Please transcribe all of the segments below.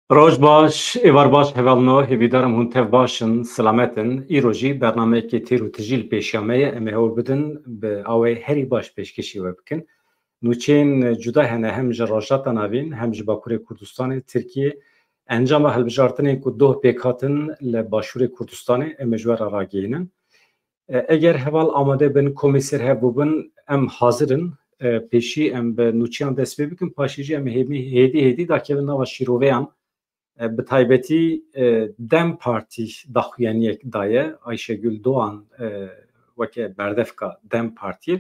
روج باش ایوار باش هوالنو هیویدارم هون تف باشن سلامتن ایروژی برنامه که تیرو تجیل پیشیامه امه هول بدن به آوه هری باش پیشکشی و بکن نوچین جدا هنه هم جراجات ناوین هم جباکور کردستان ترکیه انجام هلبجارتنه که دو پیکاتن لباشور کردستان امه جوار راگینن اگر هوال آماده بن کمیسر هبو بن ام حاضرن پیشی ام به نوچیان دست بکن پاشیجی ام هیدی دا که نوا شیرویان به تایبەتی دەم پارتی داخوێنیەک دایە ئایشەگول دوان وەکێ بەردەفکە دەم پارتی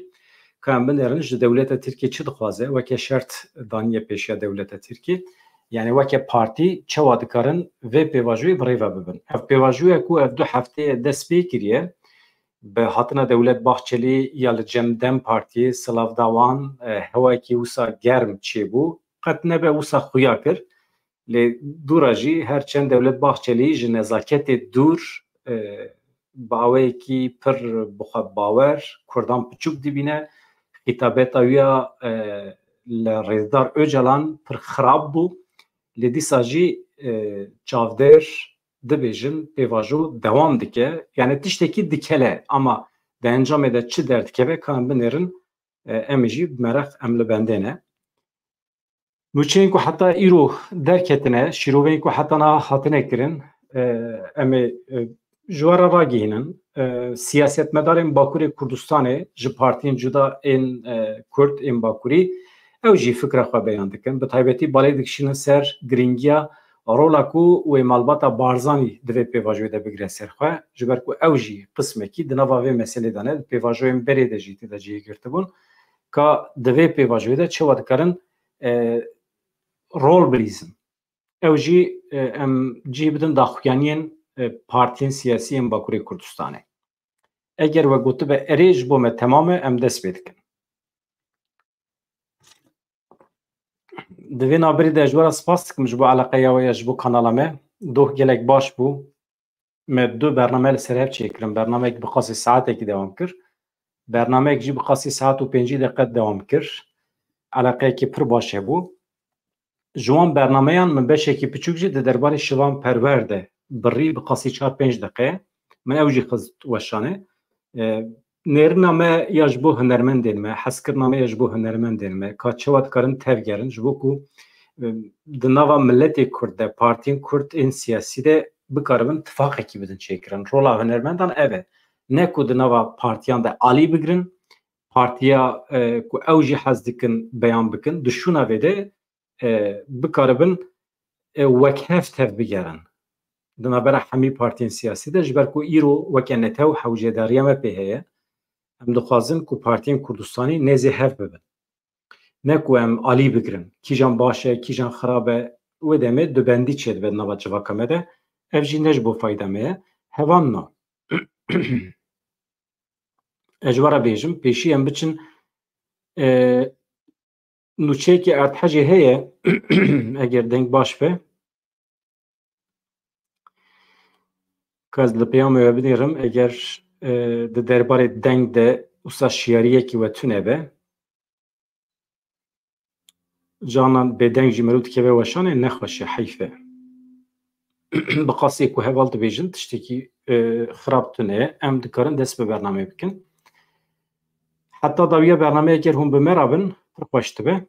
کەم بنێرن ji dewleta Tirkiye çi dixwaze weke şert daniye pêşiya dewleta Tirkiye yani weke partî çawa dikarin vê pêvajiyê birêve bibin. Ev pêvajiye ku ev du hefteyê dest pê kiriye bi hatina Dewlet Bahçelî ya li cem Dem Partiyê Silavda wan hewekî wisa germ çêbû qet nebe wisa xuya kir. لی دورا جی هرچند دولت باخچلی جی نزاکت دور باوی کی پر بخواب باور کردان پچوک دیبینه خطابت اویا لرزدار اوجلان پر خراب بو لی دیسا جی چاودر دبیجن پیواجو دوام دیکه یعنی تشتکی دیکله اما ده انجام ده چی درد که کان بنرن امیجی مرخ امل بندنه نوچین کو حتی ایرو درکتنه شیروین کو حتی نه حتنه کرن امی جوار راگینن سیاست مدارن باکوری کردستانه ج پارتین جدا این کرد این باکوری او جی فکر خو بیان دکن به تایبتی بالای دکشین سر گرینگیا رولاکو و مالباتا بارزانی دوی پیواجوی ده بگره سر خو جبر کو او جی قسمه کی دنوا و مسئله دانه پیواجویم بری ده جی ته جی گرتبون کا دوی پیواجوی ده چه ود کرن رول بریزن او جی ام جی بدن داخویانین پارتین سیاسی ام باکوری کردستانه اگر و گوته به اریج بومه تمامه ام دست بیدکن دوی نابری ده اجوار سپاس کم جبو علاقه یا و جبو کانالامه دوه گلک باش بو me دو برنامه لسرهف چه کرم برنامه که بخواست ساعته که دوام کر برنامه که جی بخواست ساعت و 5 دقیقه دوام کر علاقه که پر باشه بو جوان برنامه‌یان من بشکی پچوک جی درباره شوان پرورده بری بقاسی 4-5 دقیقه من اوجی خز وشانه نرنامه یجبو هنرمندین ما حسکرنامه یجبو هنرمندین ما کاچوات کارن تفگرن جبو کو دنوا ملت کرد پارتین کرد این سیاسی ده بکاربن اتفاق کی بدن چیکرن رولا هنرمندان اوه نه کو دنوا پارتیان ده عالی بگرن پارتیا کو اوجی حزدکن بیان بکن دشونا وده بکاربن وکهفت هف بگرن دنابرا همی پارتین سیاسی ده جبر کو ایرو وکنته و حوجه داریا ما پیهه هم دخوازن کو پارتین کردستانی نزی هف ببن نه کو هم عالی بگرن کیجان باشه کیجان خرابه و دمه دو بندی چید به نوا جواکمه ده اف جی نج بو فایده مه هوان نو اجوارا بیجم پیشی هم بچن نوچه که ارتحجه هیه اگر دنگ باش به که از لپیام رو بدیرم اگر ده درباره دنگ ده اصلا شیاریه که و تونه به جانان به دنگ جمرود که به وشانه نخوشه حیفه بقاسی که هوال دو بیجن تشتکی خراب تونه ام دکارن دست به برنامه بکن حتی داویه برنامه اگر هم به مرابن پرخوشت به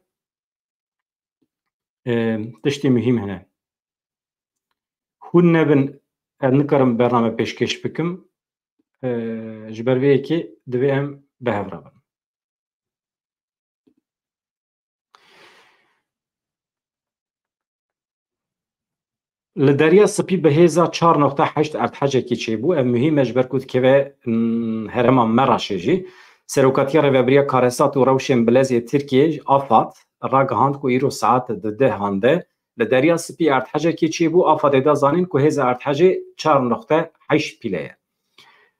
تشتی مهم هنه هون نبن نکارم برنامه پیشکش بکم جبرویه که دوی ام به هفرابن لدریا سپی به هزا 4.8 ارتحاجه که چه بو ام مهم جبر کود که به هرما مراشه جی سروکاتیا روبریا کارسات و روشن بلزی ترکیه آفات راگهاند کو ایرو ساعت ده هانده لدریا سپی ارتحاجه که چه بو آفات دا زانین کو هزا ارتحاجه 4.8 پیله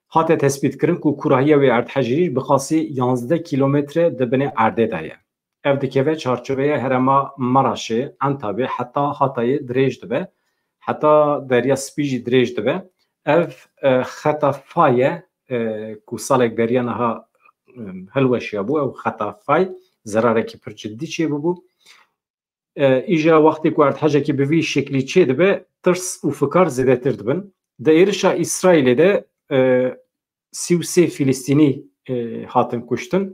هات تثبیت کرن کو کراهیه و ارتحاجه بخاصی 11 کیلومتر دبنه ارده دایه اف دکوه چارچوبه هرما مراشه انتابه حتی هاتای دریج دبه حتی دریا سپیجی دریج دبه اف خطافایه کو سالک دریا نها هلوشیا بو او خطافای ضرره که پر جدی چه بو ایجا وقتی که ارتحاجه که به وی شکلی چه دبه ترس و فکر زیده تر دبن ده ایرشا اسرائیل ده 33 فلسطینی هاتن کشتن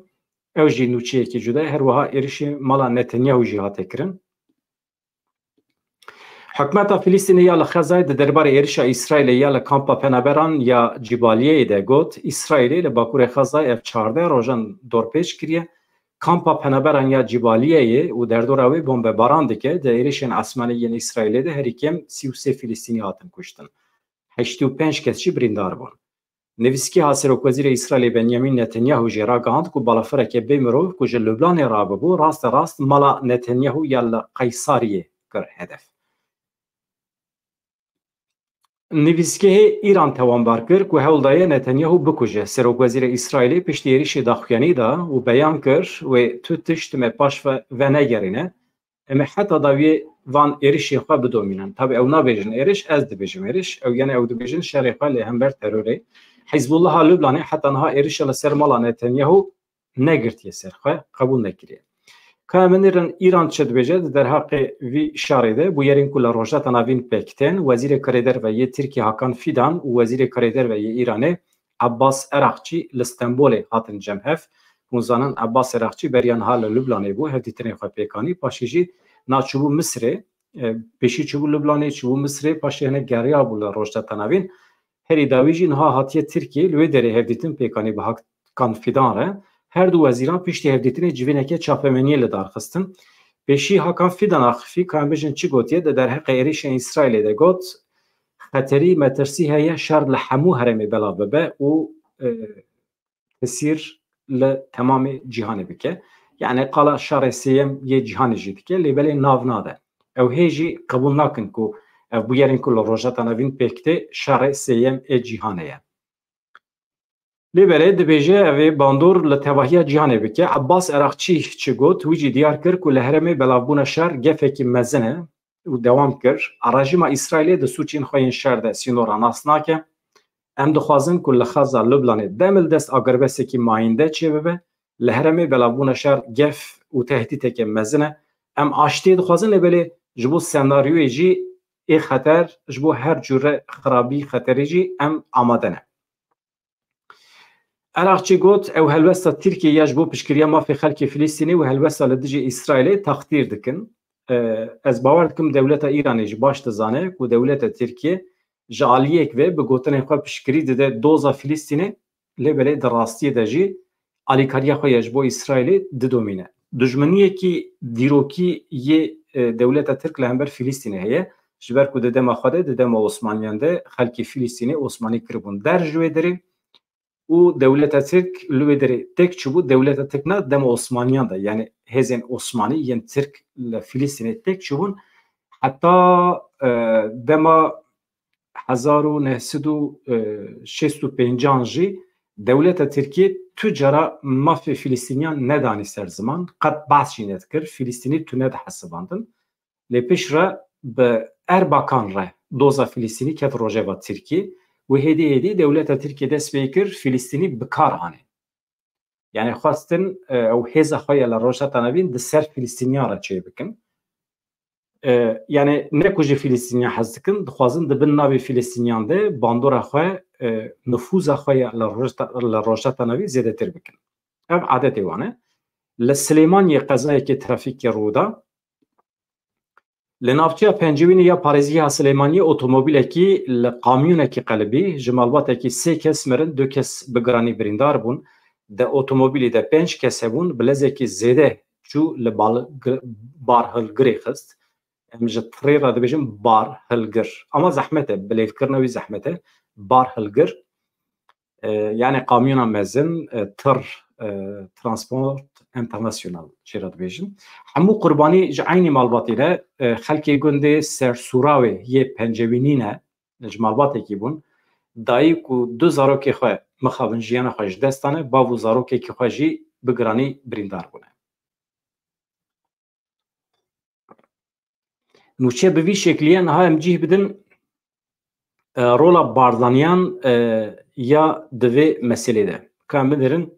او جی نوچیه که جدا هر وها ایرشی مالا نتنیاهو جی هاته کرن حکومت فلسطینی یا لخزای ده درباره ایرشا اسرائیل یا لکامپا پنابران یا جبالیه ده گوت اسرائیلی لباکور خزای F-14 روژان دورپیش کریه کامپا پنابران یا جبالیه و در دوراوی بمباران دکه ده ایرشن اسمانیین اسرائیلی ده هر کم 33 فلسطینی هاتن کشتن 85 کسی بریندار بون نویسکی سرۆک وەزیرە ئیسرائیل بەنیامین نەتەنیاهو جێ ڕاگەاند و باڵەفەرێکێ بێ مرۆڤ کو ji Lublanê rabibû rast mala Netanyahu ya li Qeysariyê kir hedef. Nivîskehê İran tewambar kir ku hewl daye Netanyahu bikuje serok wezîrê İsraîlê piştî êrişê daxuyanî da û beyan kir wê tu tişt me paş ve negerîne em ê heta daviyê van êrişê xwe bidomînin. Tabi ew nabêjin êriş ez dibêjim êriş ew yani ew dibêjin şerê xwe lê hember terorê. Hizbullaha Lübnanê heta niha êrişa li ser mala Netanyahu negirtiye ser xwe qebûl nekiriye. Ka min êrin İran çi dibêje di derheqê vî şarê de bu yerên ku li rojata navîn pêktin Wezîrê Karêderveyê Tirkiye Hakan Fidan û Wezîrê Karêderveyê İranê Abbas Erakçî li Stenbolê hatin cemhev hûn zanin Abbas Erakçî beriya niha li Lüblanê bû hevdîtinê xwe pêkanî paşê jî naçûbû Misrê pêşî çûbû Lüblanê çûbû Misrê paşê hinek geriya bû li rojata navîn herî dawî jî niha hatiye Tirkiye li wê derê hevdîtin pêkanî bi Hakan Fidan re her du wezîran piştî hevdîtinê civîneke çapemeniyê li darxistin. Pêşî Hakan Fidan axivî ka em bijin çi gotiye de derheqê êrişên İsraîlê de got xeterî metirsî heye şer li hemû herêmê belav bibe û tesîr li temamê cîhanê bike. Yani qala şerê sêyem yê cîhanê jî dike lê belê nav nade. Ew hê jî qebûl nakin ku ev bu yerên ku li rojata navîn pêkitê şerê sêyem ê cîhanê ye. Lêberê dibêje ev ê bandor li tevahiya cîhanê bike. Abbas Erakçî çi got wî jî diyar kir ku li herêmê belavbûna şer gefekî mezin e û dewam kir. Rejima İsraîlê di sûçên xwe yên şer de sînora nas nake. Em dixwazin ku li xeza Lüblanê demil dest agirvesekî mayînde çê bibe. Li herêmê belavbûna şer gef û tehdîtekê mezin e. Em aştiyê dixwazin lê belê ji bo senaryoyê jî ê xeter ji bo her cure xirabî xeterê jî em amade ne. Erakçî got ew helbesta Tirkiye ji bo piştgiriya mafê xelkê Filîstînê û helbesta li dijî İsraîlê taxtîr dikin. Ez bawer dikim dewleta İranê jî baş dizane ku dewleta Tirkiye ji aliyek ve bi gotinên xwe piştgirî dide doza Filîstînê lêberê di rastiyê de jî alîkariya xwe ye ji bo İsraîlê didomîne. Dijminiyekî dîrokî yê dewleta Tirk li hember Filîstînê heye ji ber ku di dema xwe de di dema Osmaniyan de xelkê Filîstînê Osmanî kiribûn der ji wê derê û dewleta Tirk li wê derê tek çûbû dewleta Tirk ne dema Osmaniyan da yani hêzên Osmanî yên Tirk li Filîstînê tek çûbûn heta dema 1965 jî dewleta Tirkiye tu cara mafê Filîstîniyan nedanî ser ziman qet behs jî nedikir Filîstînî tu nedihesibandin lê pêş re bi Erbakan re doza Filîstînî ket rojeva Tirkiye û hêdî dewleta Tirkiye dest pê kir Filîstînî bi kar anê. Yani xwastin ew hêza xwe ya li rojata navîn di ser Filîstîniyan re çê bikin. Yani ne ku ji Filîstîniyan hez dikin dixwazin dibin navê Filîstîniyan de bandora xwe nüfuza xwe ya li rojata navî zêdetir bikin. Ev adetê wan e. Li Silêmaniyê qezayekê trafîkê rûda li navçeya Pencewînê ya Parêziya Silêmaniyê otomobîlekî li kamyonekî qelibî ji malbatekî 3 kes mirin 2 kes bi giranî birîndar bûn. Di otomobîlê de 5 kes hebûn bilezekî zêde çû li barhilgirê xist. Em ji tirê re dibêjin barhilgir. Ama zehmet e bilêvkirina wî zehmet e barhilgir. Yani kamyona mezin tir transport internasyonal çê re dibêjin. Hemû qurbanî ji aynî malbatê de xelkê gundê sersûrawê yê Pencewînî ne ji malbatekî bûn. Dayîk û du zarokê xwe mixabin jiyana xwe ji dest dane bav û zarokekî xwe jî bi giranî birîndar bûne. Nûçe bi vî şekliye niha em cih bidin rola barzaniyan ya di vê meselê de. Ka em bidirin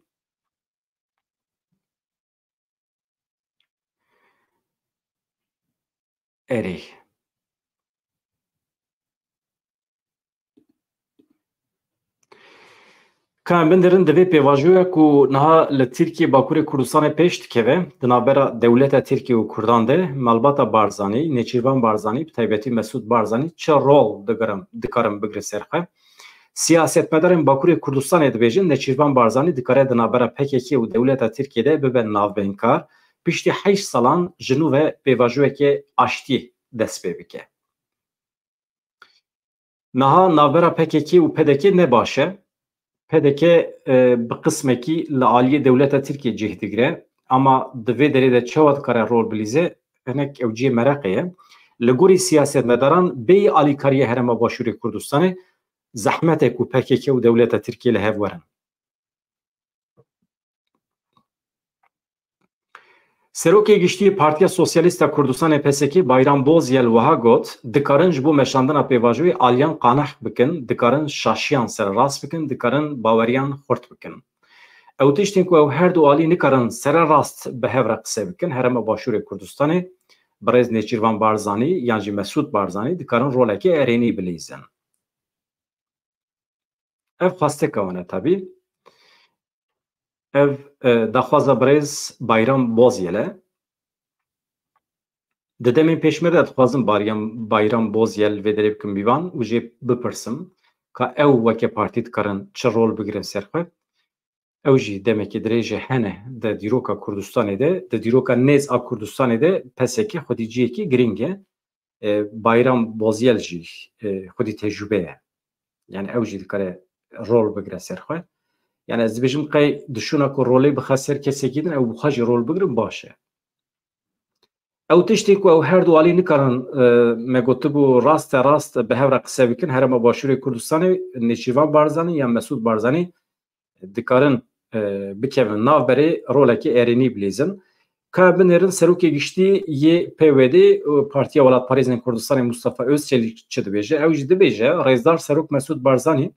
eri. Kan bindirin divê pêvajoya ku niha li Tirkiye Bakurê Kurdistanê pêş dikeve di navbera dewleta Tirkiye û Kurdan de Malbata Barzanî, Nêçîrvan Barzanî bi taybetî Mesûd Barzanî çi rol dikarin bigire ser xwe. Siyasetmedarên Bakurê Kurdistanê dibêjin Nêçîrvan Barzanî dikare di navbera PKK û dewleta Tirkiyeyê bibe navbeynkar piştî 8 salan ji nû ve pêvajoyekê aştî dest pê bike. Niha navbera PKK û PDK ne baş e. PDK bi qismekî li aliyê dewleta Tirkiye cih digire ama di vê derê de çawa dikare rol bilîze hinek ew ciyê mereqê ye. Li gorî siyasetmedaran bêyî alîkariya Herêma Başûrê Kurdistanê zehmetek û PKK û dewleta Tirkiye li hev werin. Serokê Giştî Partiya Sosyalîst a Kurdistanê PSK Bayram Bozyel wiha got dikarin ji bo meşandina pêvajoyê aliyan qanex bikin, dikarin şaşiyan serrast bikin, dikarin baweriyan xurt bikin. Ew tiştên ku ew her du alî nikarin sererast bi hev re qise bikin Herêma Başûrê Kurdistanê birêz Nêçîrvan Barzanî yan jî Mesûd Barzanî dikarin rolekê erênî bilîzin. Ev xwasteka wan e tabî. Ev daxwaza birêz Bayram Bozyel e. Di demên pêşme de dixwazim Bayram Bozyel vê derê bikim bîvan û jê bipirsim ka ew weke partî dikarin çi rol bigirin ser xwe. Ew jî demekî dirêj hene di dîroka Kurdistanê de, di dîroka nêz a Kurdistanê de PSK xwedî ciyekî giring e. Bayram Bozyel jî xwedî tecrübe ye. Yani ew jî dikare rol bigire ser xwe. Yani ez dibêjim qey dişûna ku rolê bixe ser kesekî din ew bixwe jî rol bigirin baş e. Ew tiştê ku ew her du alî nikarin me gotibû rast bi hev re qise bikin Herêma Başûrê Kurdistanê Nêçîrvan Barzanî yan Mesûd Barzanî dikarin bikevin navberê rolekê erênî bilîzin. Ka binêrin Serokê Giştî yê PWD Partiya Welatparêzên Kurdistanê Mustafa Özçelik çi dibêje? Ew jî dibêje Rêzdar Serok Mesûd Barzanî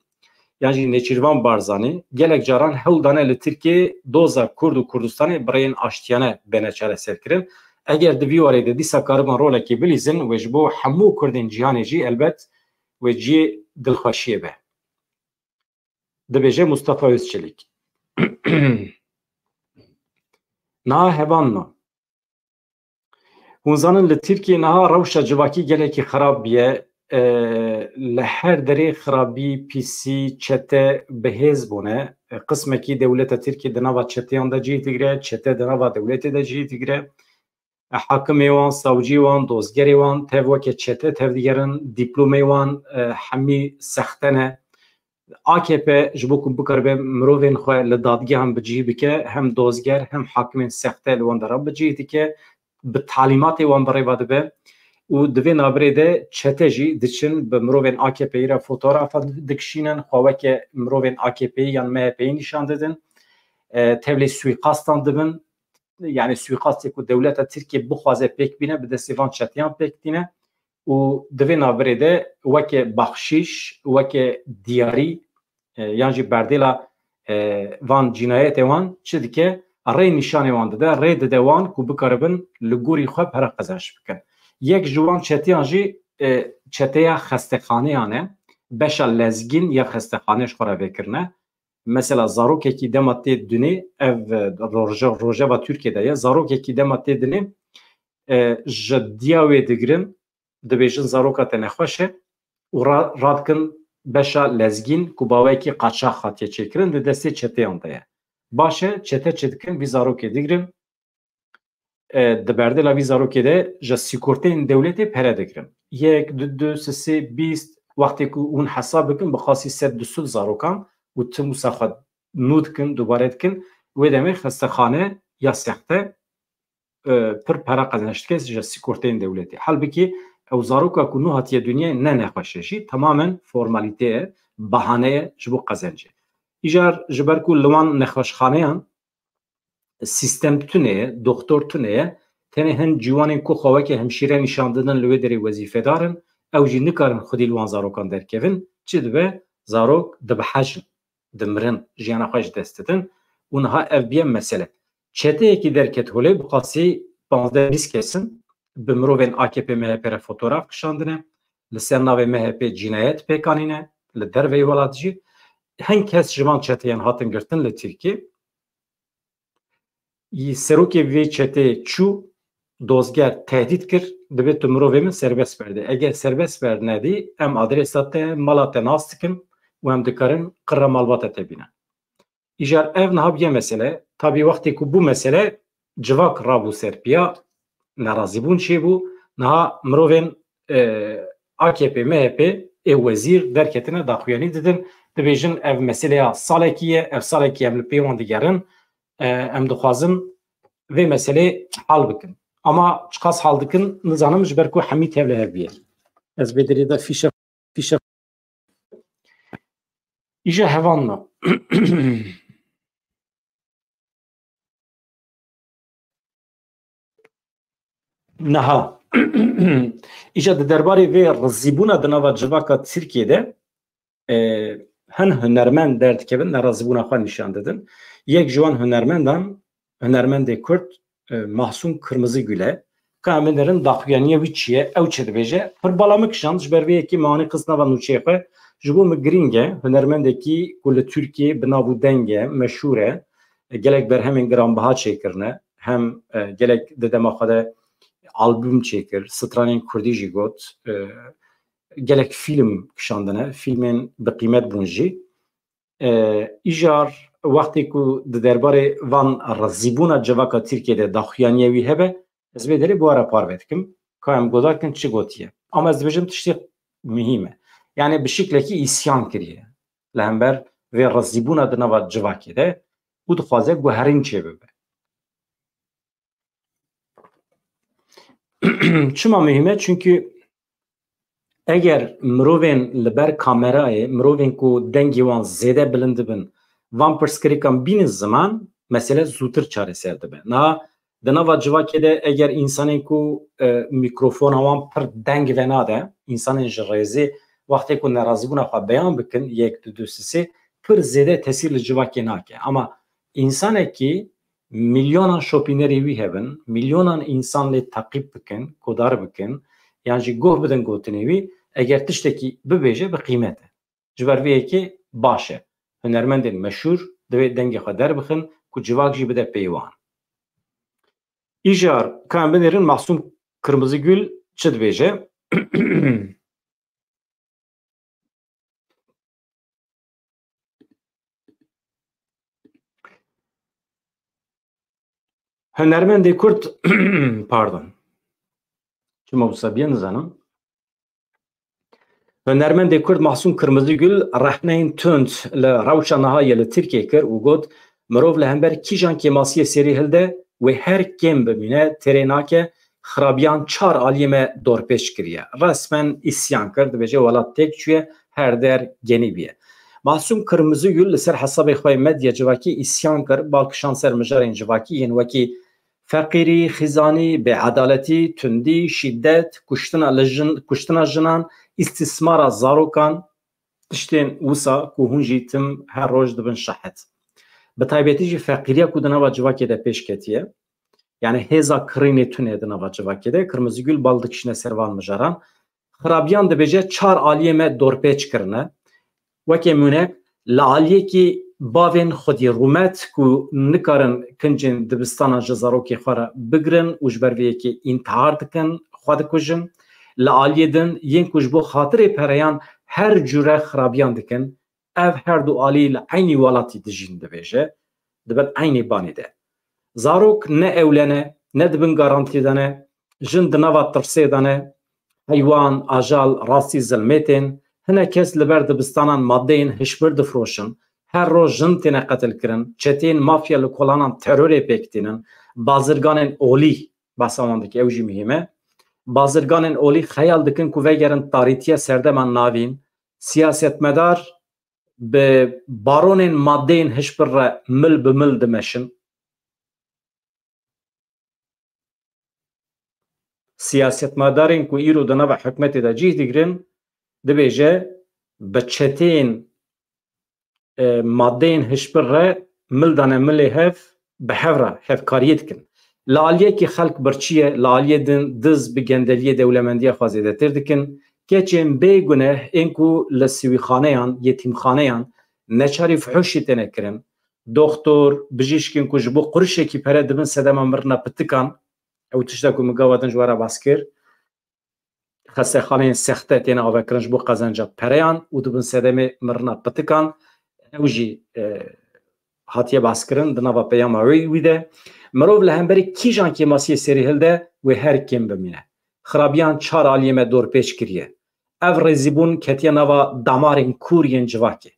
yan jî Nêçîrvan Barzanî gelek caran hewl dane li Tirkiye doza Kurd û Kurdistanê bireyên aştiyane bene çareserkirin. Eger di vî warê de dîsa kariban rolekê bilîzin wê ji bo hemû Kurdên cîhanê jî elbet wê ciyê dilxweşiyê be. Dibêje Mustafa Özçelik. Niha hevanna. Hûn zanin li Tirkiye niha rewşa civakî gelekî xerab biye. Li her derê xirabî, pîsî, çete bihêz bûne. Qismekî dewleta Tirkiye di nava çeteyan de cih digire, çete di nava dewletê de cih digire. Hakimê wan, savcî wan, dozgerê wan tev weke çete tev digerin, dîplomê wan hemî sexte ne. AKP ji bo ku bikaribe mirovên xwe li dadgehan bi cih bike, hem dozger hem hakimên sexte li wan de re bi cih dike, bi talîmatê wan birêva dibe û di vê navberê de çete jî diçin bi mirovên AKP'yê re fotoğrafa dikişînin, xwe weke mirovên AKP'yê yan MHP'yê nîşan didin, tevlê suîqastan dibin. Yani suîqastê ku dewleta Tirkiye bixwaze pêk bîne bi destê van çeteyan pêk dîne û di vê navberê de weke baxşîş, weke diyarî yan jî berdêla van cinayetê wan çi dike rê nîşanê wan dide, rê dide wan ku bikaribin li gorî xwe pere qezaş bikin. Yek ji wan çeteyan jî çeteya xestexaneyan e, beşa lezgîn ya xestexaneş xwe re vekirine. Mesela zarokekî dema tê dinê ev rojeva Tirkiyeyê de ye zarokekî dema tê dinê ji diya wê digirin dibêjin zaroka te nexweş e û radikin beşa lezgîn ku bawekî qaçax hatiye çêkirin di destê çeteyan de ye. Baş e çete çi dikin vî zarokê digirin di berdêla vî zarokê de ji sîkorteyên dewletê pere digirin. Yek, du, sê, bîst wextê ku hûn hesab bikin bi qasî sed du zarokan û tim wisa xwe nû dikin dubare dikin wê demê xestexane ya sexte pir pere qezenç dike ji sîkorteyên dewletê. Halbikî ew zaroka ku nû hatiye dunyayê ne nexweş e jî tamamen formalîte ye, bahane ye ji bo qezencê. Îjar ji ber ku li wan nexweşxaneyan sîstem tune ye, doktor tune ye, tenê hin cîwanên ku xwe weke hemşîre nîşan didin li wê derê wezîfedarin ew jî nikarin xwedî li wan zarokan derkevin çi dibe zarok dibihejin, dimirin, jiyana xwe ji dest didin û niha ev biye mesele. Çeteyekî derket holê bi qasî 15-20 kesin bi mirovên AKP MHP re fotoğraf kişandine, li ser navê MHP cinayet pêkanîne, li derveyê welat jî hin kes ji van çeteyan hatin girtin li Tirkiye. Serokê vê çetê çû dozger tehdit kir, dibe tu mirovê min serbest berdê. Eger serbest ber nedî, em adresa te mala te nas dikin û em dikarin qirra malbata te bînin. İjar ev niha biye mesele, tabii wextê ku bu mesele civak rabû ser piya nerazîbûn çêbû, niha mirovên AKP, MHP ê wezîr derketine daxuyanî didin, dibêjin ev meseleya salekî ye, ev salekî em li pêwan digerin, em dixwazin vê meselê hal bikin. Ama çiqas hal dikin, nizanim ji ber ku hemî tev li hev biye. Ez vê derê de fîşe îja hevan me. Niha îja di derbarê vê rizîbûna di nava civaka Tirkiyeyê hin hunermend derdikevin, nerazîbûna xwe nîşan didin. Yek ji wan hunermendan, hunermendê Kurd Mahsûn Kırmızıgül'e kamillerin daxuyaniye wî çi ye, ew çi dibêje, pir balamik şand ji ber vê yekî manî qis nava nûçeyê xwe ji bo min girîng e, hunermendekî ku li Tirkiyeyê bi navû deng e, meşhûr e, gelek berhemên giranbiha çêkirine, hem gelek di dema xwe de albüm çêkir, stranên Kurdî jî got, gelek film kişandine, filmên bi qîmet bûn jî. İjar wextê ku di derbarê van rizîbûna civaka Tirkiyeyê daxuyaniye wî hebe, ez vê derê bu ara parve dikim ka em godakin çi gotiye. Ama ez dibêjim tiştê mühîm e. Yani bi şiklekî îsyan kiriye li hember vê rizîbûna di nava civakê de û dixwaze guherîn çê bibe. Çima mühîm e? Çünkü eger mirovên li ber kamerayê, mirovên ku dengê wan zêde bilind dibin, van pirsgirêkan bînin ziman, mesele zûtir çareser dibe. Niha di nava civakê de eger însanên ku mîkrofona wan pir deng venade, însanên ji rêzê wextê ku nerazîbûna xwe beyan bikin, yek du sê, pir zêde tesîr li civakê nake. Ama însanekî milyonan şopînerê wî hebin, milyonan însan lê teqîb bikin, kodar bikin, yan jî goh bidin gotinê wî, eger tiştekî bibêje bi qîmet e. Ji ber vê yekê baş e. Hunermendên meşhûr divê dengê xwe derbixin ku civak jî bide peywan. İjar ka em binêrin Mahsûn Kırmızıgül çi dibêje? Hunermendê Kurd pardon. Çima wisa biye nizanim. Hunermendê Kurd Mahsûn Kırmızıgül rehneyên tund li rewşa nihayê li Tirkiye kir û got mirov li hember kîjan kêmasiyê serî hilde wê her kêm bimîne têrê nake, xirabiyan çar aliyê me dorpêç kiriye. Resmen îsyan kir, dibêje welat têk çûye, her der genî biye. Mahsûn Kırmızıgül li ser hesabê xwe medya civakî îsyan kir, balkişan ser mijarên civakî yên wekî feqîrî, xîzanî, bêedaletî, tundî, şîddet, kuştina jinan, istismara zarokan, tiştên wisa ku hûn jî tim her roj dibin şehet. Bi taybetî jî feqîriya ku di nava civakê de pêş ketiye, yani hêza kirînê tunê di nava civakê de, Kırmızıgül bal dikişine ser van mijaran, xirabiyan dibêje çar aliyê me dorpêç kirine, wekê mûnek li aliyekî bavên xwedî rûmet ku nikarin kincên dibistana ji zarokê xwe re bigirin û ji ber vê yekê întihar dikin, xwe dikujin, li aliyê din yên ku ji bo xatirê pereyan her cure xirabiyan dikin, ev her du alî li eynî welatî dijîn dibêje, dibin eynî banê de. Zarok ne ewlene, ne dibin garantî de ne, jin di nava tirsê de ne, heywan, ajal, rastî zilmêtên, hinek kes li ber dibistanan maddeyên hişbir difroşin, her roj jin têne qetil kirin, çetên mafya li kolanan terorê pêktînin, bazirganên olî, behsa wan dike, ew jî mühîm e, bazirganên olî xeyal dikin ku vegerin tarîtiya serdeman navîn, siyasetmedar bi baronên maddeyên hişbir re mil bi mil dimeşin, siyasetmedarên ku îro di nava hikûmetê de cih digirin, dibêje bi çetên maddeyên hişbir re mil dane milê hev bi hev re hevkariyê dikin. لالیه کی خلق برچیه لالیه دز بگندلیه دولمندیه خوازیده تر دکن کچین بیگونه اینکو لسوی خانهان یتیم خانهان نچاری فحوشی تنه کرن دکتر بجیشکن کو جبو قرشه کی پره دبن سدما مرنا پتکان او تشتا کو مگاواتن جوارا باسکر خسته خانه سخته تینا آوه کرنج بو قزنجا پریان و دبن سدما مرنا پتکان او جی هاتیه باسکرن دنوا پیاما ویده مروف لهمبری کی جان کی ماسی سری هلده و هر کیم بمینه خرابیان چار علیمه دور پیش کریه اف رزیبون کتیه نوا دامارین کورین جواکی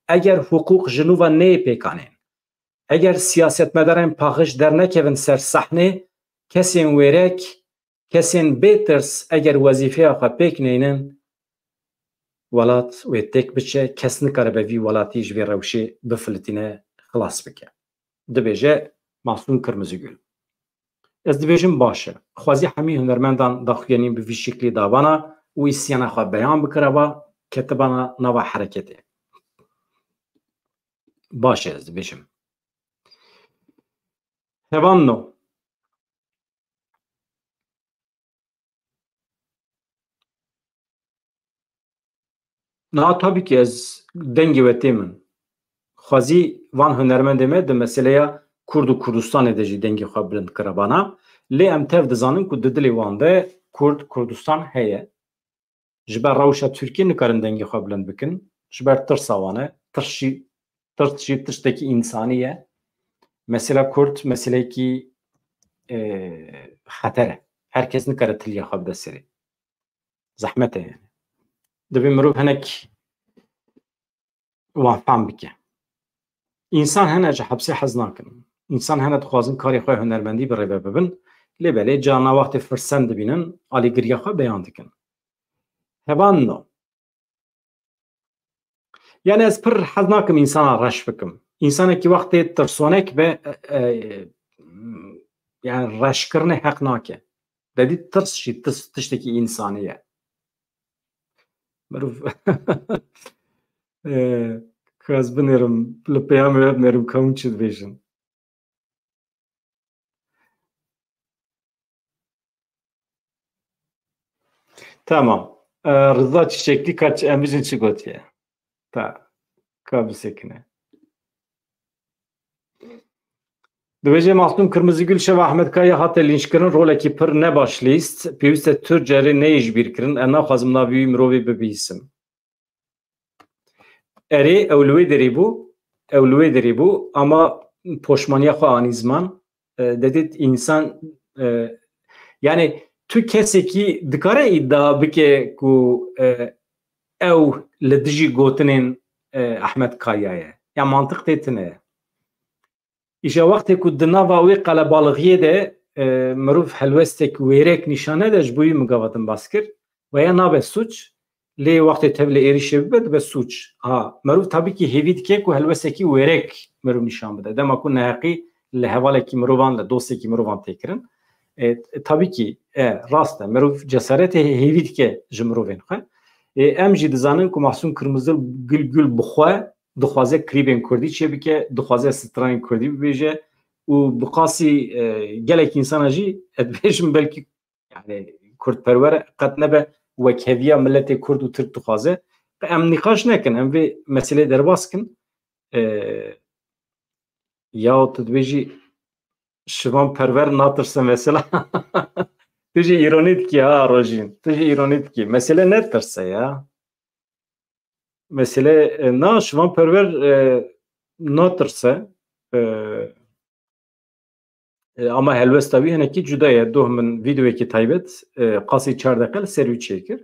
اگر حقوق جنوبا نه پیکانین اگر سیاست مدارن پاخش در نکوین سر صحنه کسین ویرک کسین بیترس اگر وظیفه آخوا پیک نینن ولات و تک بچه کس نکاره به وی ولاتی جوی روشی بفلتینه خلاص بکه دبیجه محسون کرمزگül از dibêjim baş e xwazî hemî hunermendan daxuyanîn bi vî şeklî davana û îsyana xwe beyan bikireva ketibana nava hereketê baş e ez dibêjim hevan no na tabii ki ez dengê we tê min xwazî van hunermendê me di meseleya Kurd û Kurdistanê de jî dengê xwe bilind kiribana lê em tev dizanin ku di dilê wan de Kurd Kurdistan heye ji ber rewşa Tirkiye nikarin dengê xwe bilind bikin ji ber tirsa wan e tirs jî tiştekî însanî ye mesela Kurd meselekî xeter e herkes nikare tiliya xwe bide serê zehmet e yani divê mirov hinek wan fehm bike însan hene ji hepsê hez nakin însan hene dixwazin karê xwe hunermendî bi rêve bibin lê belê carna wextê firsend dibînin alîgiriya xwe beyan dikin hevan no yani ez pir hez nakim însana reş bikim însanekî wextê tirsonek be yani reşkirinê heq nake dedî tirs jî tiştekî însanî ye mirov ez binêrim li peyamê ve binêrim ka hûn çi dibêjin tamam Rıza Çiçekli kaç emizin çi gotiye ta ka bisekine Dibêje Maxsûm Kirmizîgül şeva Ahmed Kaya hate lînçkirin rolekî pir nebaş lîst pêwîst e tu cerê neyê ji bîr kirin em naxwazim navê wî mirovê bibîsim erê ew li wê derê bû ama poşmaniya xwe anî ziman dedît însan yani tu kesekî dikare îdia bike ku ew li dijî gotinên Ahmed Kaya ye ya mantiq tê tune ye îşa wextê ku di nava wê qelebalixiyê de mirov helwestek wêrek nîşane de ji bo wî migavetin bas kir weya nabe suç lê wextê tev li êrişê bibe dibe suç ha mirov tabî kî hêvî dike ku helwestekî wêrek mirov nîşan bide dema ku neheqî li hevalekî mirovan li dostekî mirovan tê kirin tabii ki rast e mirov cesaretê hêvî dike ji mirovên xwe em jî dizanin ku Maxsûm Kirmizgül bixwe dixwaze klîbên Kurdî çêbike dixwaze stranên Kurdî bibêje û biqasî gelek însana jî ez dibêjim belkî yani Kurdperwer qet nebe wekheviya milletê Kurd û Tirk dixwaze em nîqaş nekin em vê meselê derbas kin ya tu dibêjî şivan perwer natirse mesela tu jî îronî dikî ha rojîn tu jî îronî dikî mesele netirse ya mesele na şivan perwer natirse ama helwesta wî hinekî cuda ye doh min vîdeoyekî taybet qasî 4 deqe li ser wî çêkir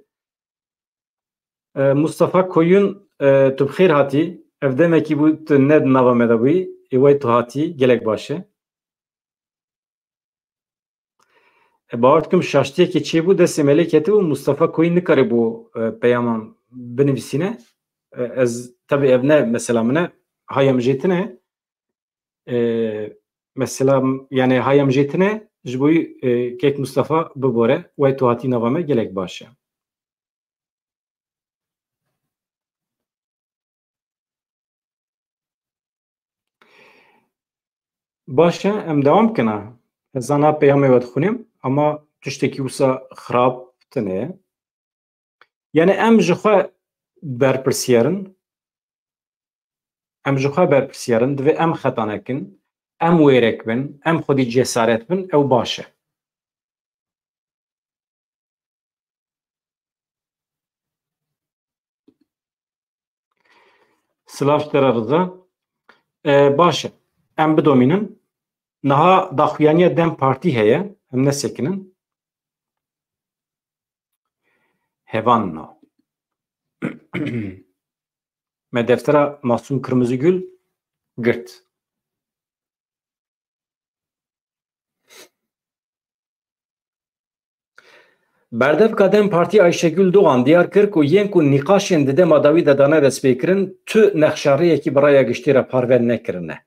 Mustafa Koyun tu bi xêr hatî ev demekî bû tu ne di nava me de bûyî ê tu hatî gelek baş e باور dikim şaştiyekê çêbû destê me lê ketibû Mustafa Koyun nikare bû peyaman binivîsîne ez tabii ev ne mesela min e hayam jêtine mesela yani hayam jêtine ji bo wî kek Mustafa bibore wey tu hatî nava me gelek baş e baş e em dewam bikin ha Zana peyame ve dixunim ama tiştekî wisa xirab tune. Yani em ji xwe berpirsiyarin, divê em xeta nekin, em wêrek bin, em xwedî cesaret bin, ew baş e. Silav ji te re Rıza. Baş e. Em bidomînin. Niha daxuyaniya Dem Partî heye, em nesekinin. Hevan na. Me deftera Masum Kırmızıgül girt. Berdevka Dem Partî Ayşegül Doğan diyar kir ku yên ku nîqaşên di dema dawî de dane destpêkirin tu nexşariyekî biraya giştî re parve nekirine.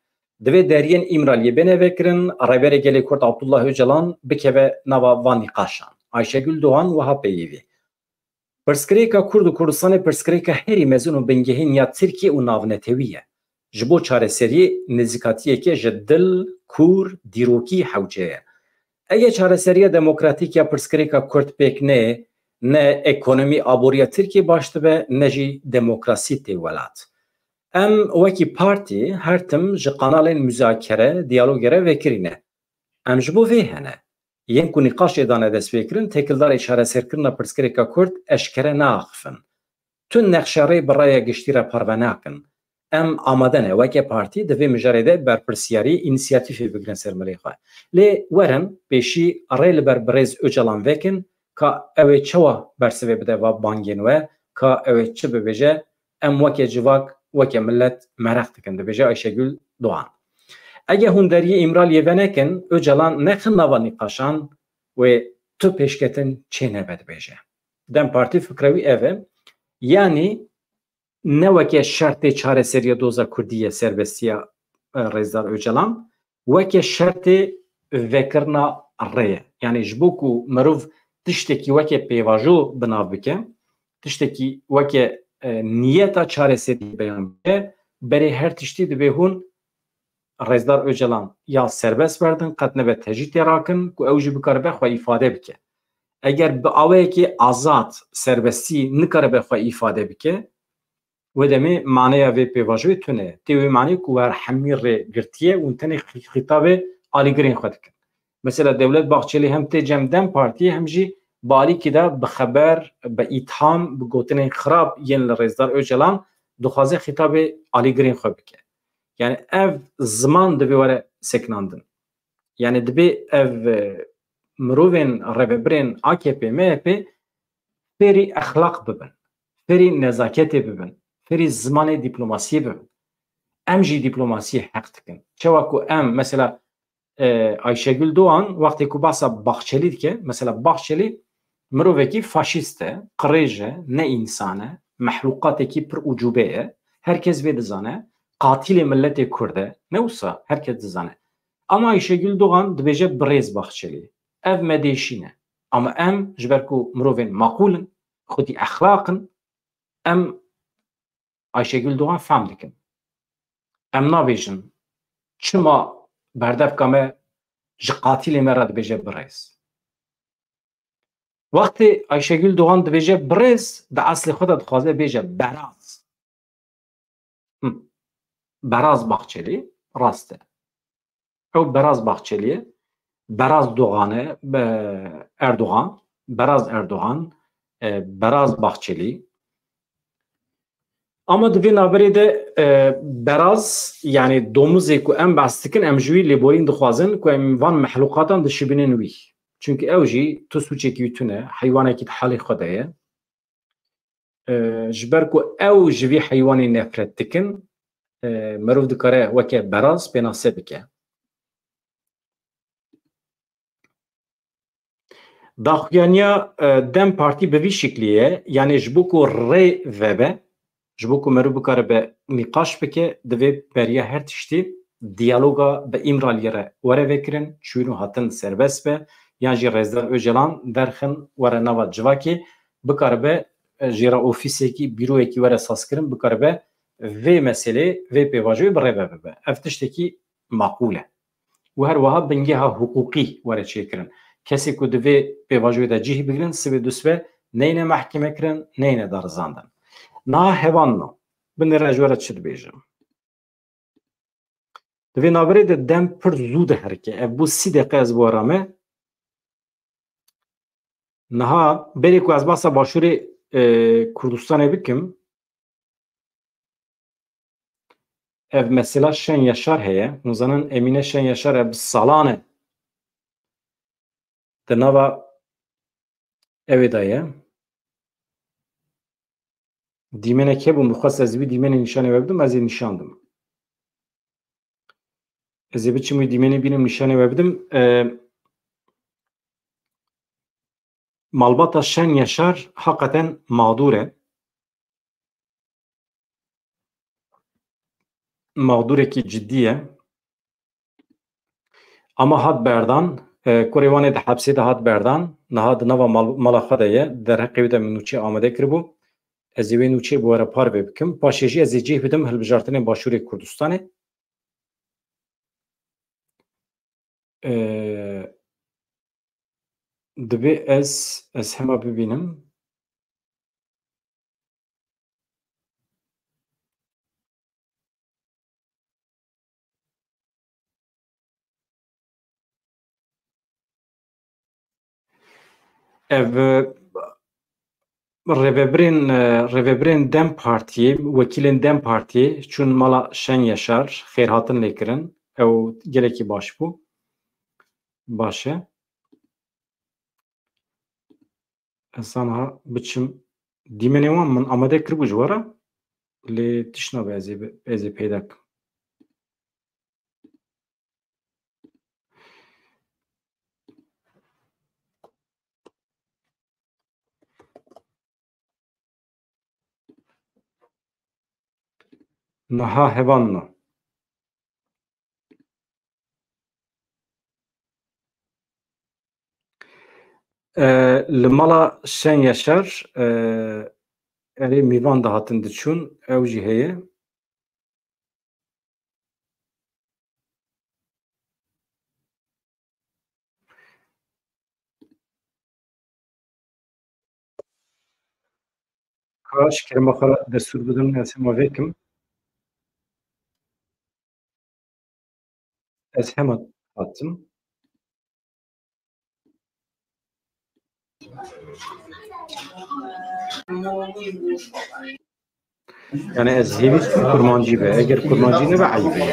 Divê deriyên İmraliyê bêne vekirin, rêberê gelê Kurd Abdullah Öcalan bikeve nava van nîqaşan. Ayşegül Doğan wiha peyivî. Pirsgirêka Kurd û Kurdistanê pirsgirêka herî mezin û bingehîn ya Tirkiye û navnetewî ye. Ji bo çareseriyê nêzîkatiyekê ji dil, kûr, dîrokî hewce ye. Eگه çareseriya demokratîk ya pirsgirêka Kurd pêk neyê, ne ekonomî aboriya Tirkiye baş dibe, ne jî demokrasî tê welat. Em wekî partî her tim ji qanalên müzakere, diyalogê re vekirîne. Em ji bo vê hene. Yên ku nîqaşê dane destpêkirin, têkildarê çareserkirina pirsgirêka Kurd eşkere naxifin. Tun nexşareyê bi raya giştî re parve nakin. Em amade ne weke partî divê mijarê de berpirsyarî înisiyatîfê bigrin ser milê xwe. Lê werin pêşî rê li ber Birêz Öcalan vekin ka ew ê çawa bersivê bide va bangên we, ka ew ê çi bibêje, em weke civak, weke millet mereq dikin, dibêje Ayşegül Doğan. Ege hûn deriyê İmraliyê venekin, Öcalan nexin nava nîqaşan wê tu pêşketin çê nebe dibêje. Dem Partî fikra wî ev e, yanî ne weke şertê çareseriya doza Kurdî ye serbestiya Rêzdar Öcalan, weke şertê vekirina rê ye. Yani ji bo ku mirov tiştekî weke pêvajo binav bike, tiştekî weke niyeta çareserî beyan bike, berê her tiştî divê hûn Rêzdar Öcalan ya serbest berdin, qet nebe tejî tê rakin ku ew jî bikaribe xwe îfade bike. Eger bi awayekî azad serbestî nikaribe xwe îfade bike, ve demê maneya vê pêvajoyê tune ye. Tê wê manî ku wer hemî rê girtiye û tenê xîtabê alîgirên xwe dikin. Mesela Devlet Bahçeli hem tê cem Dem Partiyê hem jî bi alîkî de bi xeber, bi îtham, bi gotinên xirab yên li Rêzdar Öcalan dixwaze xîtabê alîgirên xwe bike. Yani ev ziman divê were sekinandin. Yani divê ev mirovên rêvebirên AKP, MHP fêrî exlaq bibin, fêrî nezaketê bibin, fêrî zimanê dîplomasiyê bibin. Em jî dîplomasiyê heq dikin. Çawa ku em mesela Ayşegül Doğan wextê ku basa Bahçeli dike, mesela Bahçeli mirovekî faşîst e, qirêj e, ne însan e, mehluqatekî pir ucube ye, herkes vê dizane, qatilê milletê Kurd e, ne wisa herkes dizane. Ama Ayşegül Doğan dibêje Birêz Bahçeli. Ev medêşîn e. Ama em ji ber ku mirovên maqûlin, xwedî exlaqin, em Ayşegül Doğan fem dikin. Em nabêjin çima berdevka me ji qatilê me re dibêje Birêz. Wextê Ayşegül Doğan dibêje Birêz, di eslê xwe de dixwaze bêje Beraz. Beraz Bahçeli, rast e. Ew Beraz Bahçeli ye, Beraz Doğan e, Erdoğan, Beraz Erdoğan, Beraz Bahçeli. Ama divê naberê de Beraz yani domuzê ku em behs dikin em ji wî lêborîn dixwazin ku em van mehluqatan dişibînin wî. Çünkü ew jî tu sûçekî tune, heywanekî di halê xwe de ye. Ji ber ku ew ji vî heywanê nefret dikin, mirov dikare weke Beraz pênasê bike. Daxuyaniya Dem Partî bi vî şeklî ye, yani ji bo ku rê vebe, ji bo ku mirov bikaribe nîqaş bike, divê beriya her tiştî diyaloga bi İmraliyê re were vekirin, çûn û hatin serbest be, yan jî Rêzdar Öcalan derxin were nava civakê, bikaribe jî ra ofîsekî, bîroyekî were sazkirin, bikaribe vê meselê, vê pêvajoyê bi rê ve bibe. Ev tiştekî maqûl e. و هر وها بنگه ها حقوقی وره چه کرن کسی که دوی به واجوی دا جیه بگیرن سوی دوسوه نینه محکمه کرن نینه دارزاندن نا هوان نو بنده رجوره چه بیجم دوی نابره ده دم پر زود هرکه بو 30 دقیقه از بارامه نها بری که از باسا باشور کردستان بکم ev mesela Şen Yaşar heye, nuzanın Emine Şen Yaşar ev salane de nava evi daye dimene kebun bukhas ez bir dimene nişan evdim az nişandım ez biçim dimene benim nişan evdim malbata Şen Yaşar hakikaten mağdure mağdureki ciddiye ama had berdan Kurevane de hapse de had berdan nahad nava malaxadaye der haqiqete minuçi amade kirbu ez ê nûçê bu were par vê bikim paşê jî ez ê cih bidim hilbijartinê Başûrê Kurdistanê dibe ez hema bibînim ev Rêveberên Dem Partiyê wekîlên Dem Partiyê çûn mala Şen Yaşar xêrhatin lêkirin ew gelekî baş bû baş e ez aniha biçim dîmenê wan min amade kiribû ji were lê tişt nabe ez ê peyda bikim niha hevan no li mala Şen Yaşar erê mîvan de hatin diçûn ew jî heye kaş kerema xwe destûr bidin ez hema vêkim ez hema hatim yani ez hêvîst kurmancî be eger kurmancî nebe eyb e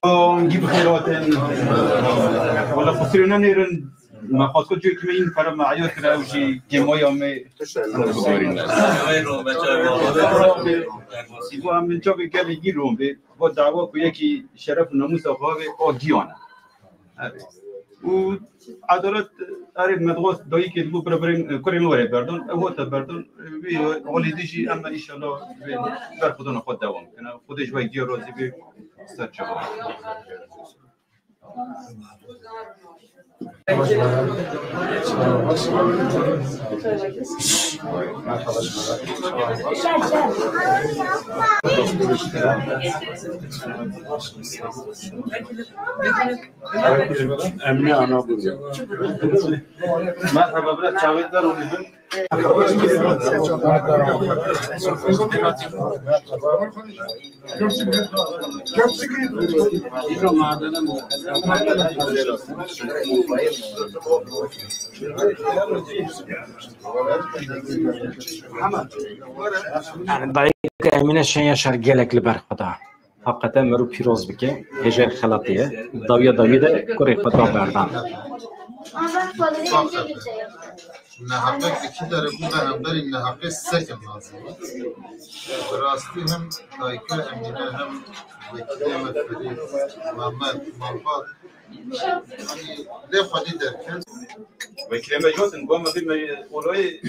نجيب خيرات ولا فصلنا نيرن ما خاصك جو كما ينفر معيار كده وجي جمايا مي سيبوا من جاب قال يجيرون به بود دعوة كيكي شرف الناموس أخوه أو ديانة و عدالت أريد مدرس دایی که دو برابرین کاری نوره بردن او تا بردن وی ولیدیشی اما ان شاء الله بر خودنا خود دوام کنه خودش وای دیار راضی به سر جواب Emine ana buluyor. Merhaba biraz çağırdılar onu ben. yani dayı Emine Şen Yaşar gelek li ber xwe hakikaten meru pîroz bike hêjer xelatiye dawiya dawî de kurê xwe da berdan نهاقه iki tarafı beraber nehaqe sekin lazım. Rastı hem Tayyip Emine hem vekili Meferi, Mehmet, Malbat. Hani ne fadi derken vekileme jotin bu ama bir olayı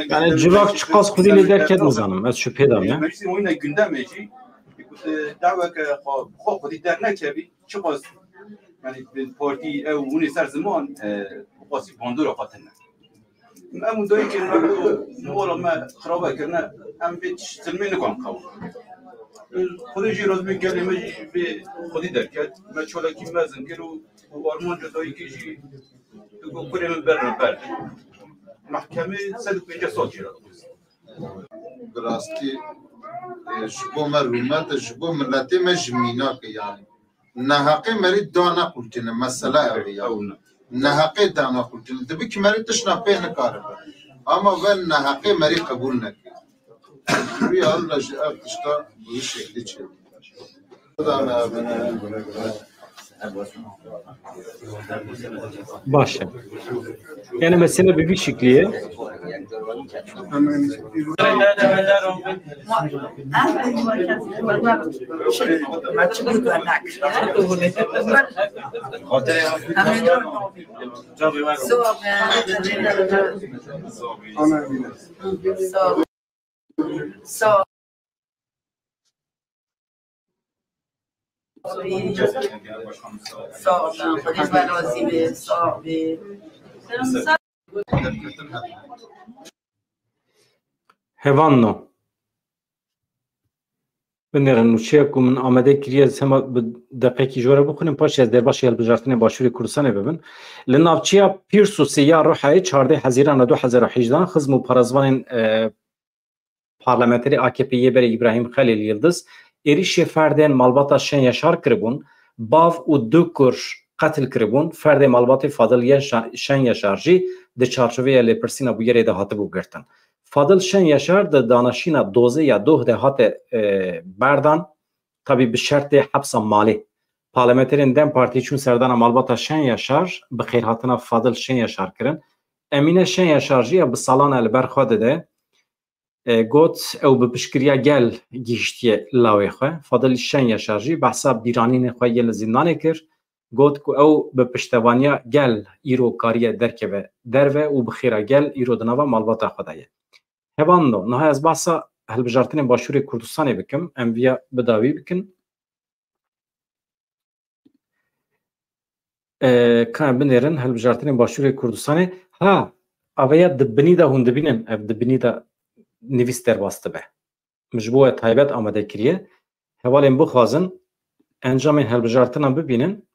yani civak çıkaz kudili derken uzanım. Ez şüphe dam ya. Meclisin oyuna gündem meci. Dava ki kudi dernek bir çıkaz. Yani parti ev uni ser zaman basi bandura katına. Ama dolayı ki mola ma xaraba kirna am bir tilmini kan kavu. خودی جیروز می کلمه به خودی درکت من چولا کی مزن گرو و آرمان جدایی کیجی تو کنیم بر محکمه 150 سال جیرا rastı jbo merumet jbo milleti mecmina ki yani nehaqe meri dana kultine mesela evi ya nehaqe dana kultine tabi ki meri tışna pe nekare ama ben nehaqe meri kabul nekir bir Allah işte bu şekli çevir. Başla. Yani mesele bir şekliye. So Hevanno. Benerin uçuya kumun amade kiriye sema dakiki jora bukhunim paş ez derbaş yel bijartine başuri Kurdistanê bibin. Li navçeya Pîrsûsê ya Rihayê 14 Hezîrana 2018 xizm û parazvanên parlamenterî AKP'ye berê İbrahim Xelîl Yıldız êrişê ferdên malbata şen yaşar kiribûn, bav û du kur qetil kiribûn, ferdê malbatê Fadil Şen Yaşar jî di çarçoveya lêpirsîna bûyerê de hatibû girtin. Fadil Şen Yaşar di danişîna dozê ya doh de hate berdan, tabi bi şertê hepsa malê. Parlamenterên Dem Partî çûn serdana malbata Şen Yaşar bi xêrhatina Fadil Şen Yaşar kirin. Emîne Şen Yaşar jî ya bi salan li ber xwe dide got ew bi piştgiriya gel gihîştiye lawê xwe. Fadil Şen Yaşar jî behsa bîranînê xwe yê li zindanê kir. Got ku ew bi piştevaniya gel îro kariye derkeve derve û bi xêra gel îro di nava malbata xwe de ye. Hevanno, niha ez behsa hilbijartinên Başûrê Kurdistanê bikim, em viya bidawî bikin. Ka binêrin hilbijartinên Başûrê Kurdistanê. Ha, aveya di binî de hûn dibînin, ev di binî de nivîs derbas dibe. Min ji bo we taybet amade kiriye. Hevalên bixwazin encamên hilbijartinan bibînin.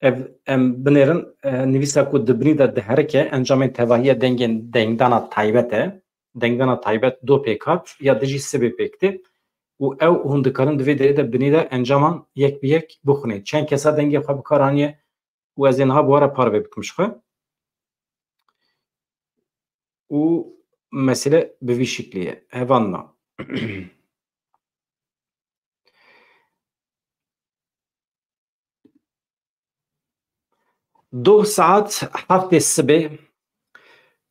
Ev em binêrin nivîsa ku di binî de diherike encamên tevahiya dengên dengdana taybet e. Dengdana taybet do pêk hat ya dijî sibê pêkti. û ew hûn dikarin divê derê de binî de encaman yek bi yek bixwîne. Çend kesa dengê xwe bikar aniye û ez ê niha bi were parve bikim ji xwe. û mesele bi vî şeklî ye. Hevanna. 2 saat heftê sibê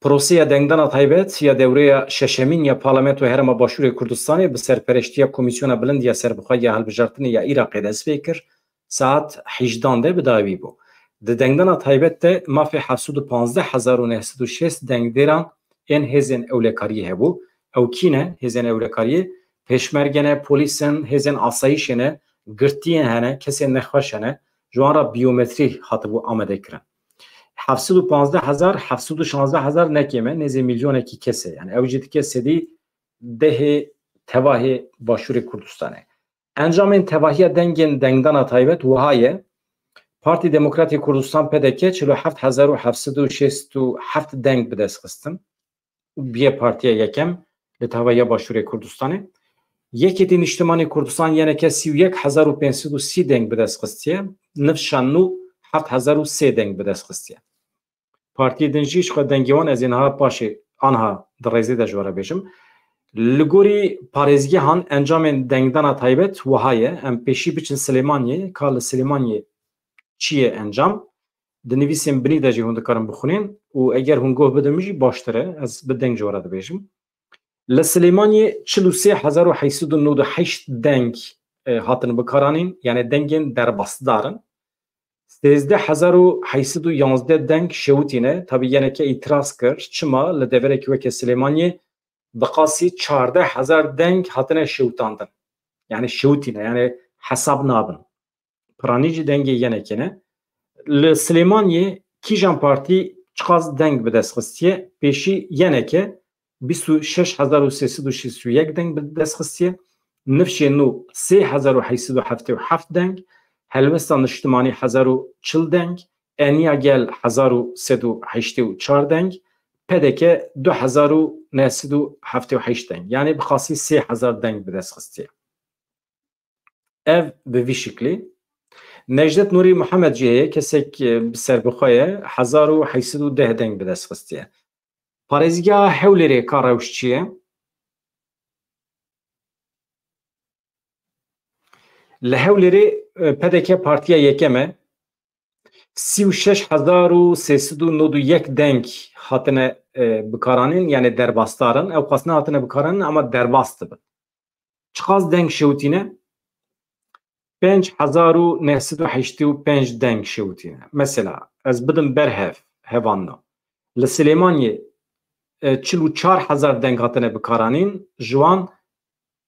Proseya dengdana taybet ya dewreya şeşemîn ya Parlamentoya Herêma Başûrê Kurdistanê bi serpereştiya Komîsyona Bilind ya Serbixwe ya Hilbijartinê ya Iraqê dest pê kir. Saat 18 de bidawî bû. Di dengdana taybet de mafê 715,906 dengdêran ên hêzên ewlekariyê hebû. Ew kî ne hêzên ewlekariyê? Pêşmerge ne, polîsên, hêzên asayîşê ne, girtiyên hene, kesên nexweş hene, ji wan re biyometrî hatibû amade kirin. 715,000 nekeme nêzî milyonekî kes e. Yani ew jî dike sedî dehê tevahê Başûrê Kurdistanê. Encamên tevahiya dengên dengdana taybet wiha ye. Partî Demokratîk Kurdistan PDK 47,767 deng bi dest xistin. Bîye partiya yekem li tevahiya Başûrê Kurdistanê. Yekîtî Niştimanî Kurdistan yeneke 31,530 deng bi dest xistiye. Nifşan nû 7,003 deng bi dest xistiye. Partiyê din jî ji xwe dengê wan ez ê niha paşê anha di rêzê de ji were bêjim. Li gorî parêzgehan encamên dengdana taybet wiha ye. Em pêşî biçin Silêmaniyê, ka li Silêmaniyê çi ye encam? دنویسیم بنی دا جی هون دکارم بخونین و اگر هون گوه بدم جی باشتره از بدنگ جوارا دبیجم لسلیمانی 43,898 دنگ هاتن بکارانین یعنی دنگین در بستدارن 13,811 دنگ شوتینه tabi yine ki itiraz kır çima li deverek veke Süleymaniyê biqasî 14,000 deng hatine şewtandin yani şewtîne yani hesab nabin piranî jî dengê yenekine li Süleymaniyê kîjan partî çiqas deng bi dest xistiye pêşî yeneke 26,361 deng bi dest xistiye nifşê nû 3,877 deng Helvestan Niştimanî 1040 deng, Eniya gel 1384 deng, Pedeke 2978 deng. Yani bixasî 3000 deng bi dest xistiye. Ev bi vî şeklî. Necdet Nurî Muhammed jî heye kesek bi serbixwe 1810 deng bi dest xistiye. Parêzgeha Hewlêrê ka rewş çi ye? Li Hewlêrê pedeke partiya yekeme 36,391 deng hatine bikaranîn yani derbastarin ew xwastine hatine bikaranîn ama derbast dibin. Çiqas deng şewtîne 5,985 deng şewtîne. Mesela ez bidim berhev hevanna. Li Süleymaniyê 44,000 deng hatine bikaranîn ji wan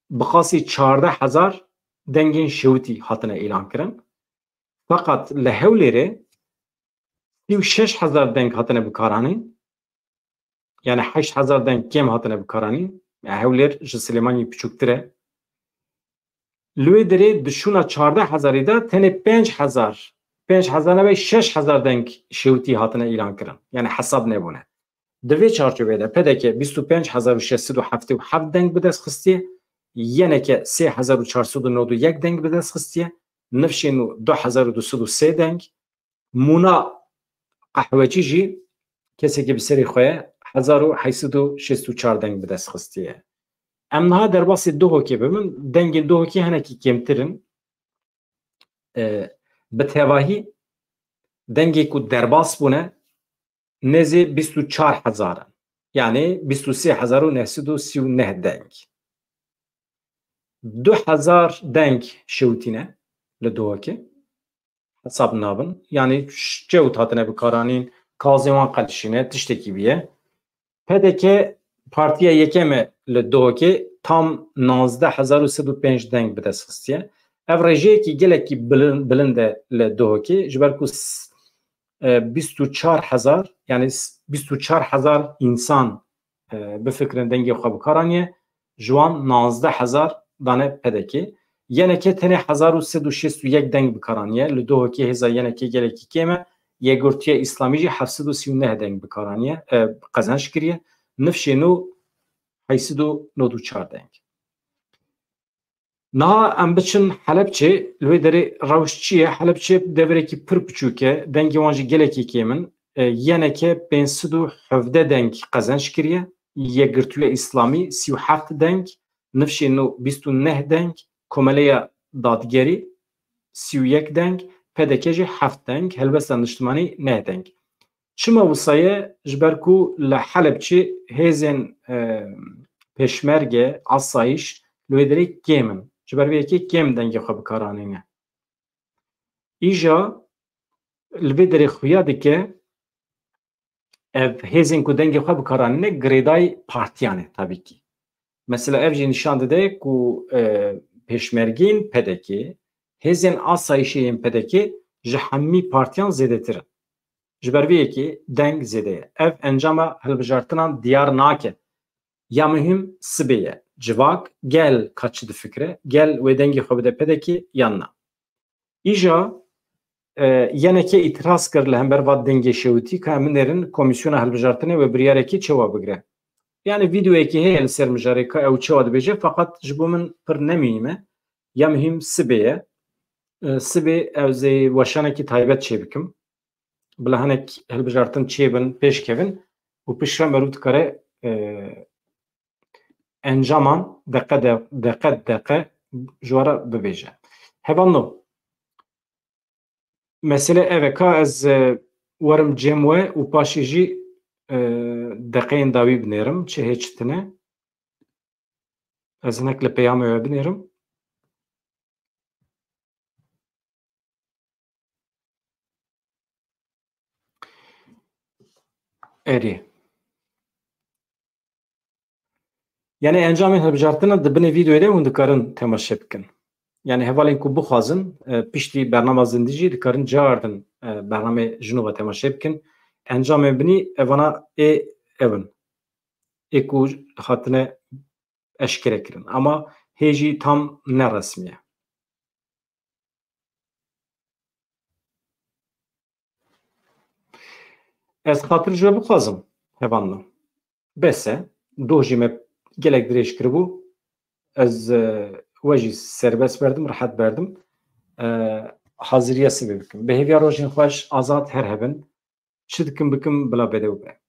bixasî 14,000 dengên şewtî hatine îlan kirin. Fakat li Hewlêrê 36,000 deng hatine bikaranîn yani 8,000 deng kêm hatine bikaranîn. Yani Hewlêr ji Süleymaniyê biçûktir e. Li wê derê di şûna 14,000 de tenê 5,000 ve 6,000 deng şewtî hatine îlan kirin. Yani hesab nebûne. Di vê çarçoveyê pedeke 25,677 deng bi dest xistiye yeneke 3,491 deng bi dest xistiye nifşê nû 2,203 deng mûna qehwecî jî kesekî bi serê xwe ye 1,864 deng bi dest xistiye. Em niha derbasî duhokê bimin dengên duhokê hinekî kêmtirin bi tevahî dengê ku derbas bûne nêzê 24,000 yani 23,939 deng. 2,000 deng şewtîne li duhokê hesab nabin yani cewt hatine bikaranîn kazê wan qelişîne tiştekî bîye. Pedeke partiya yekeme li duhokê tam 19,305 deng bi dest xistiye. Ev rejiyekî gelekî bilind e li duhokê ji ber ku 24,000 yani 24,000 insan bifikirin dengê xwe bikaranîye ji wan 19,000 dane pedekê. Yeneke tenê 1361 deng bikaranîye li duhokê hêza yenekê gelekî kêm e Yekgirtiya Îslamî jî 739 deng bikaranîye qezenç kiriye nifşê nû 894 deng. Niha em biçin Helepçê li wê derê rewş çi ye? Helepçê deverekî pir biçûk e dengê wan jî gelekî kêm in yeneke 517 deng qezenç kiriye Yekgirtiya Îslamî 37 deng nifşê nû 29 deng Komeleya Dadgerî 31 deng pedeke jî 7 deng Helbestan Niştimanî 9 deng. Çima wisa ye ji ber ku li Helepçê hêzên pêşmerge asayîş li wê derê kêm in ji ber vê yekê kêm dengê xwe bikaranîne. Îja li vê derê xuya dike ev hêzên ku dengê xwe bikaranîne girêdayî partiyan e tabii ki. Mesela ev jî nîşan dide ku pêşmergên pedekê hêzên asayîşê yên pedekê ji hemî partiyan zêdetir in. Ji ber vê yekê deng zêde ye. Ev encama hilbijartinan diyar nake. Ya mühim sibê ye. Civak gel kaçı difikre gel wê dengê xwe bide pedekê yan na. Îja yeneke îtiraz kir li hember va dengê şewtî ka min êrin komîsyona hilbijartinê ve biryarekî çawa bigire. Yani videoyekî heye li ser mijarê ka ew çawa dibêje fakat ji bo min pir nemînîme. Ya mühim sibê ye. Sibê ew zê weşanekî taybet çê bikim. Bila hinek hilbijartin çêbin pêşkevin û pişre me rû dikare encaman deqe ji wara bibêje. Hevalno mesele ev e ka ez ورم جموه و پاشی جی دقیقین داوی بنیرم چه هیچ تنه از هنک لپیامه بنیرم اری yani encamên hilbijartina dibinê vîdyoyê de hûn dikarin temaşe bikin. Yani hevalên ku bixwazin piştî bernama zindî jî dikarin cardin bernamê jinova temaşe bikin. Encamên binî evana ê evin. Ê ku hatine eşkere kirin. Ama hê jî tam neresmi ye. Ez xatir ji we bixwazim hevanla. Bese doh jî me gelek dirêj kiribû. Ez we jî serbest berdim, rahat berdim. Haziriya sibê bikim. Bi hêviya rojên xweş azad her hebin. Çi dikim bikim bila bêdewr be.